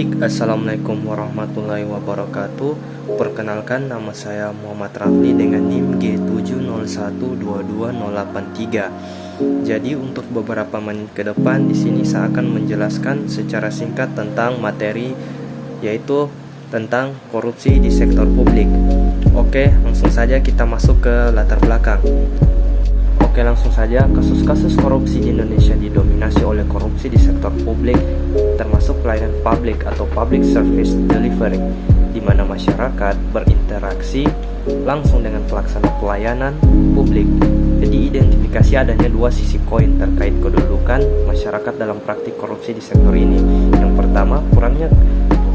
Baik, Assalamualaikum warahmatullahi wabarakatuh. Perkenalkan, nama saya Muhammad Rafli dengan NIM G7012283. Jadi untuk beberapa menit ke depan di sini saya akan menjelaskan secara singkat tentang materi, yaitu tentang korupsi di sektor publik. Oke, langsung saja kita masuk ke latar belakang. Oke, langsung saja. Kasus-kasus korupsi di Indonesia didominasi oleh korupsi di sektor publik, termasuk pelayanan publik atau public service delivery, di mana masyarakat berinteraksi langsung dengan pelaksana pelayanan publik. Jadi identifikasi adanya dua sisi koin terkait kedudukan masyarakat dalam praktik korupsi di sektor ini. Yang pertama, kurangnya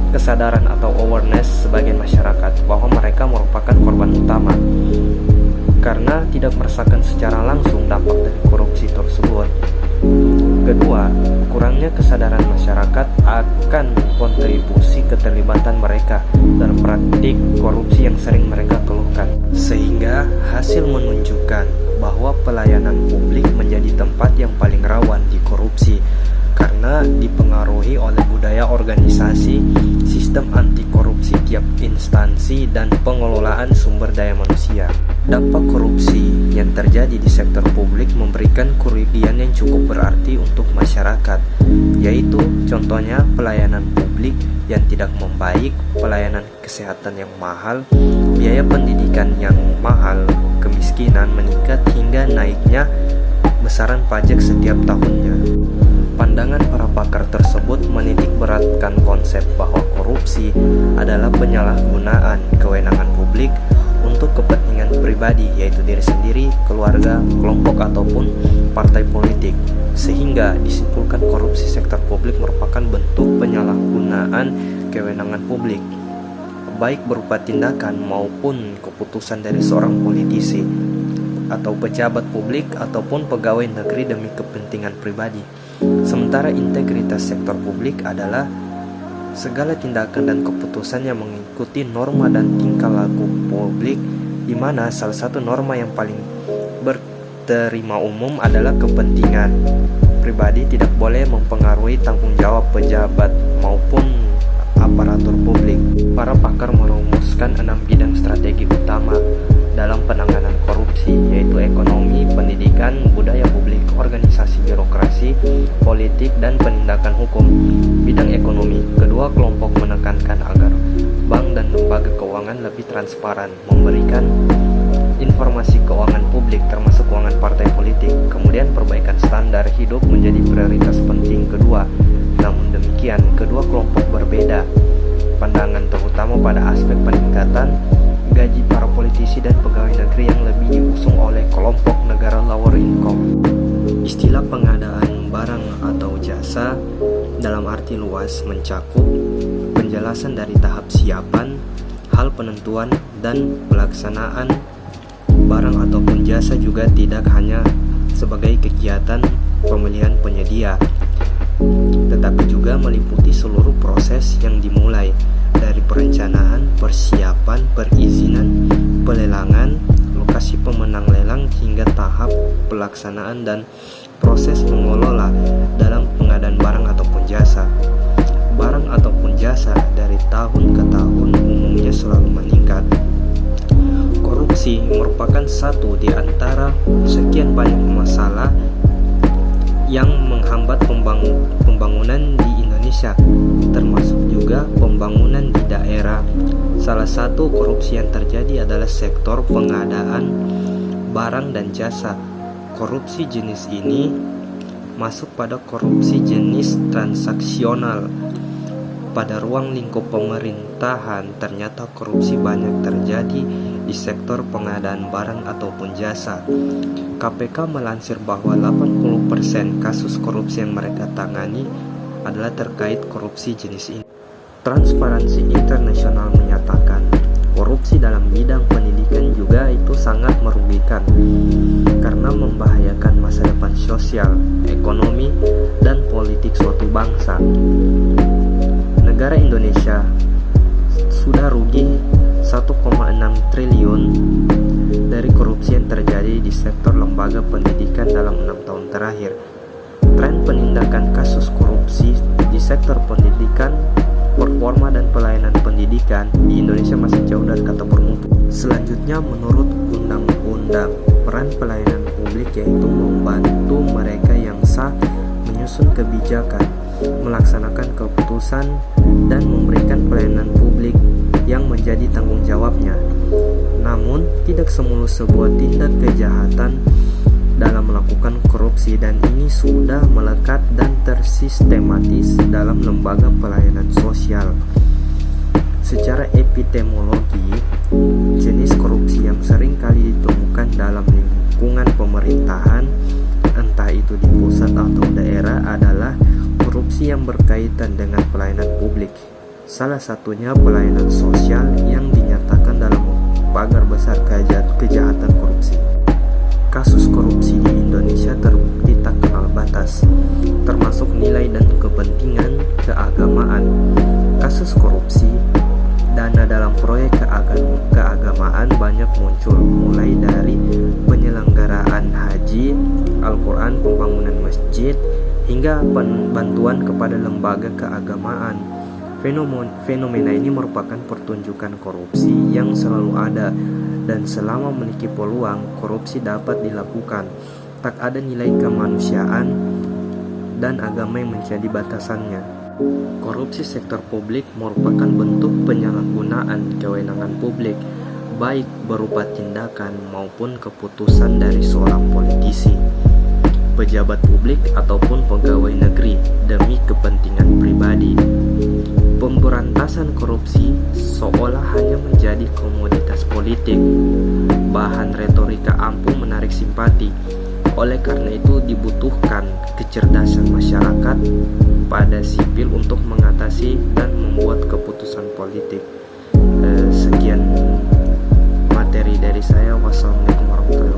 kesadaran atau awareness sebagian masyarakat bahwa mereka merupakan korban utama karena tidak merasakan secara langsung dampak dari korupsi tersebut. Kedua, kurangnya kesadaran masyarakat akan kontribusi keterlibatan mereka dalam praktik korupsi yang sering mereka keluhkan, sehingga hasil menunjukkan bahwa pelayanan publik menjadi tempat yang paling rawan di korupsi karena dipengaruhi oleh budaya organisasi, sistem anti korupsi tiap instansi, dan pengelolaan sumber daya manusia. Dampak korupsi yang terjadi di sektor publik memberikan kerugian yang cukup berarti untuk masyarakat, yaitu contohnya pelayanan publik yang tidak membaik, pelayanan kesehatan yang mahal, biaya pendidikan yang mahal, kemiskinan meningkat, hingga naiknya besaran pajak setiap tahunnya. Pandangan para pakar tersebut menitik beratkan konsep bahwa korupsi adalah penyalahgunaan kewenangan publik untuk kepentingan pribadi, yaitu diri sendiri, keluarga, kelompok, ataupun partai politik, sehingga disimpulkan korupsi sektor publik merupakan bentuk penyalahgunaan kewenangan publik, baik berupa tindakan maupun keputusan dari seorang politisi atau pejabat publik ataupun pegawai negeri demi kepentingan pribadi. Sementara integritas sektor publik adalah segala tindakan dan keputusan yang mengikuti norma dan tingkah laku publik, di mana salah satu norma yang paling berterima umum adalah kepentingan pribadi tidak boleh mempengaruhi tanggung jawab pejabat maupun aparatur publik. Para pakar merumuskan 6 bidang strategi utama dalam penanganan korupsi, yaitu ekonomi, pendidikan, budaya publik, organisasi birokrasi, politik, dan penindakan hukum. Bidang ekonomi, kedua kelompok menekankan agar bank dan lembaga keuangan lebih transparan, memberikan informasi keuangan publik termasuk keuangan partai politik. Kemudian perbaikan standar hidup menjadi prioritas penting kedua. Namun demikian, kedua kelompok berbeda pandangan, terutama pada aspek peningkatan gaji para politisi dan pegawai negeri yang lebih diusung oleh kelompok negara lower income. Istilah pengadaan barang atau jasa dalam arti luas mencakup penjelasan dari tahap siapan, hal penentuan, dan pelaksanaan barang ataupun jasa, juga tidak hanya sebagai kegiatan pemilihan penyedia, tetapi juga meliputi seluruh proses yang dimulai dari perencanaan, persiapan, perizinan, pelelangan, lokasi pemenang lelang, hingga tahap pelaksanaan dan proses mengelola dalam pengadaan barang ataupun jasa. Barang ataupun jasa dari tahun ke tahun umumnya selalu meningkat. Korupsi merupakan satu di antara sekian banyak masalah yang menghambat pembangunan di Indonesia, termasuk juga pembangunan di daerah. Salah satu korupsi yang terjadi adalah sektor pengadaan barang dan jasa. Korupsi jenis ini masuk pada korupsi jenis transaksional. Pada ruang lingkup pemerintahan, ternyata korupsi banyak terjadi di sektor pengadaan barang ataupun jasa. KPK melansir bahwa 80% kasus korupsi yang mereka tangani adalah terkait korupsi jenis ini. Transparansi Internasional menyatakan korupsi dalam bidang pendidikan juga itu sangat merugikan karena membahayakan masa depan sosial, ekonomi, dan politik suatu bangsa. Negara Indonesia sudah rugi 1,6 triliun dari korupsi yang terjadi di sektor lembaga pendidikan dalam 6 tahun terakhir. Tren penindakan kasus korupsi di sektor pendidikan performa dan pelayanan pendidikan di Indonesia masih jauh dari kata bermutu. Selanjutnya, menurut undang-undang, peran pelayanan publik yaitu membantu mereka yang sah menyusun kebijakan, melaksanakan keputusan, dan memberikan pelayanan publik yang menjadi tanggung jawabnya. Namun, tidak semulus sebuah tindak kejahatan dalam melakukan korupsi, dan ini sudah melekat dan tersistematis dalam lembaga pelayanan sosial. Secara epistemologi, jenis korupsi yang sering kali ditemukan dalam lingkungan pemerintahan, entah itu di pusat atau daerah, adalah korupsi yang berkaitan dengan pelayanan publik. Salah satunya pelayanan sosial yang dinyatakan dalam pagar besar kejahatan korupsi. Kasus korupsi di Indonesia terbukti tak kenal batas, termasuk nilai dan kepentingan keagamaan. Kasus korupsi dana dalam proyek keagamaan banyak muncul, mulai dari penyelenggaraan haji, Al-Quran, pembangunan masjid, hingga bantuan kepada lembaga keagamaan. Fenomena ini merupakan pertunjukan korupsi yang selalu ada, dan selama memiliki peluang, korupsi dapat dilakukan. Tak ada nilai kemanusiaan dan agama yang menjadi batasannya. Korupsi sektor publik merupakan bentuk penyalahgunaan kewenangan publik, baik berupa tindakan maupun keputusan dari seorang politisi, pejabat publik ataupun pegawai negeri demi kepentingan pribadi. Pemberantasan korupsi seolah hanya menjadi komoditas politik, bahan retorika ampuh menarik simpati. Oleh karena itu dibutuhkan kecerdasan masyarakat pada sipil untuk mengatasi dan membuat keputusan politik. Sekian materi dari saya. Wassalamualaikum warahmatullahi wabarakatuh.